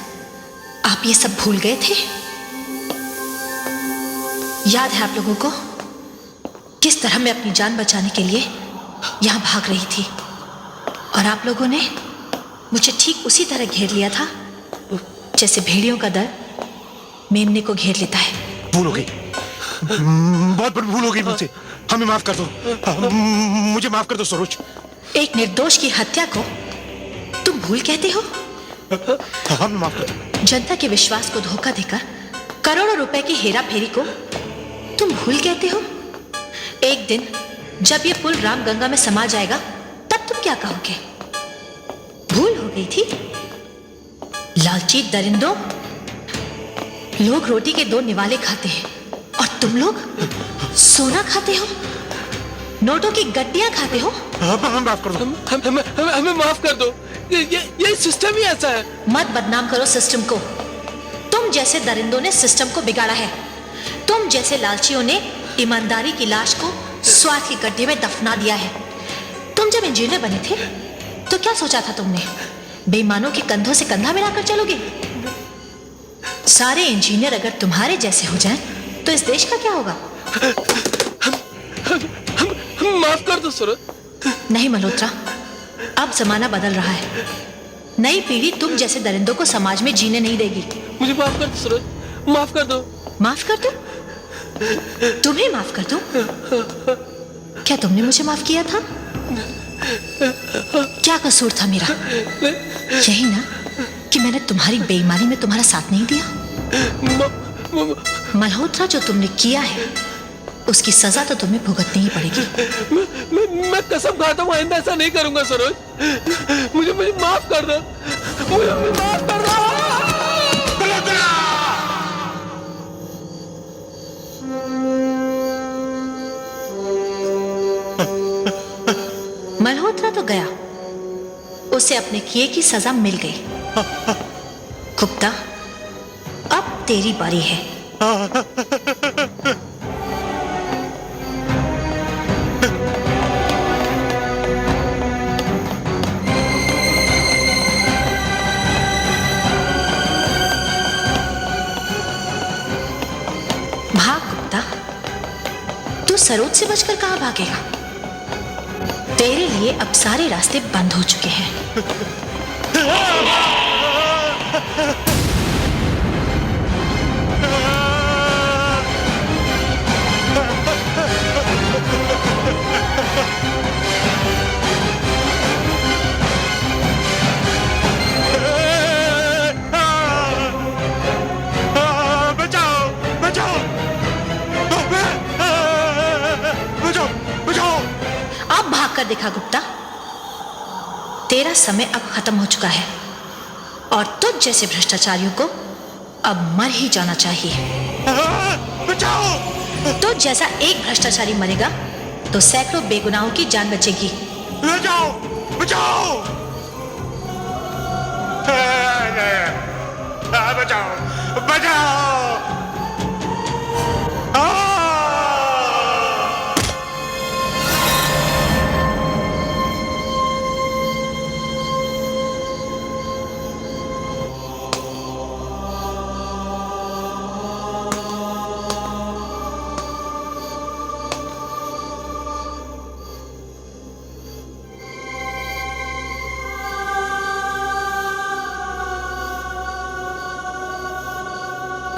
आप ये सब भूल गए थे? याद है आप लोगों को किस तरह मैं अपनी जान बचाने के लिए यहां भाग रही थी और आप लोगों ने मुझे ठीक उसी तरह घेर लिया था जैसे भेड़ियों का दल मेमने को घेर लेता है। भूल हो गई, बहुत बड़ी भूल हो गई मुझसे। हमें माफ कर दो, मुझे माफ कर दो सरोज। एक निर्दोष की हत्या को तुम भूल कहते हो? हमें माफ कर दो। जनता के विश्वास को धोखा देकर करोड़ों रुपए की हेरा फेरी को तुम भूल कहते हो? एक दिन जब ये पुल रामगंगा में समा जाएगा तब तुम क्या कहोगे? भूल हो गई थी? लालची दरिंदों, लोग रोटी के 2 निवाले खाते हैं और तुम लोग सोना खाते हो, नोटों की गड्डियां खाते हो। माफ कर दो, हमें माफ कर दो। ये सिस्टम ही ऐसा है। मत बदनाम करो सिस्टम को। तुम जैसे दरिंदों ने सिस्टम को बिगाड़ा है। तुम जैसे लालचियों ने ईमानदारी की लाश को स्वार्थ के गड्ढे में दफना दिया है। तुम जब इंजीनियर बने थे तो क्या सोचा था तुमने? बेईमानों के कंधों से कंधा मिलाकर चलोगे? सारे इंजीनियर अगर तुम्हारे जैसे हो जाएं, तो इस देश का क्या होगा? हम माफ कर दो सूरज। नहीं मल्होत्रा, अब जमाना बदल रहा है। नई पीढ़ी तुम जैसे दरिंदों को समाज में जीने नहीं देगी। मुझे माफ कर दो सूरज, माफ कर दो। माफ कर दो? तुम्हें माफ कर दो? क्या तुमने मुझे माफ किया था? क्या कसूर था मेरा? यही ना कि मैंने तुम्हारी बेईमानी में तुम्हारा साथ नहीं दिया। मल्होत्रा, जो तुमने किया है उसकी सजा तो तुम्हें भुगतनी ही पड़ेगी। मैं कसम खाता हूँ आइंदा ऐसा नहीं करूंगा सरोज। मुझे माफ कर दो, मुझे माफ कर दो। मल्होत्रा तो गया, उसे अपने किए की सजा मिल गई। गुप्ता, अब तेरी बारी है। भाग गुप्ता, तू सरोज से बचकर कहां भागेगा? तेरे लिए अब सारे रास्ते बंद हो चुके हैं। बचाओ, बचाओ, बचाओ, बचाओ। अब भाग कर दिखा गुप्ता, तेरा समय अब खत्म हो चुका है और तुझ जैसे भ्रष्टाचारियों को अब मर ही जाना चाहिए। बचाओ। तुझ जैसा एक भ्रष्टाचारी मरेगा तो सैकड़ों बेगुनाहों की जान बचेगी। बचाओ, बचाओ, बचाओ, बचाओ।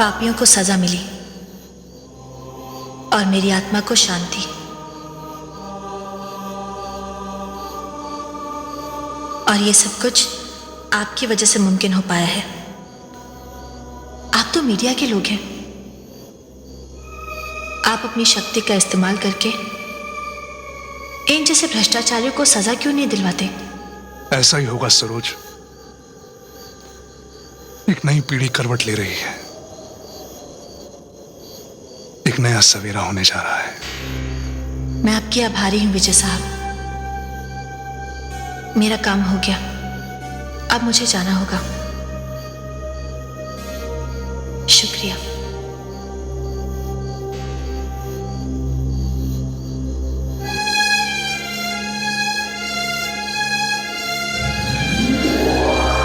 पापियों को सजा मिली और मेरी आत्मा को शांति। और ये सब कुछ आपकी वजह से मुमकिन हो पाया है। आप तो मीडिया के लोग हैं। आप अपनी शक्ति का इस्तेमाल करके इन जैसे भ्रष्टाचारियों को सजा क्यों नहीं दिलवाते? ऐसा ही होगा सरोज। एक नई पीढ़ी करवट ले रही है, एक नया सवेरा होने जा रहा है। मैं आपकी आभारी हूं विजय साहब। मेरा काम हो गया, अब मुझे जाना होगा। शुक्रिया।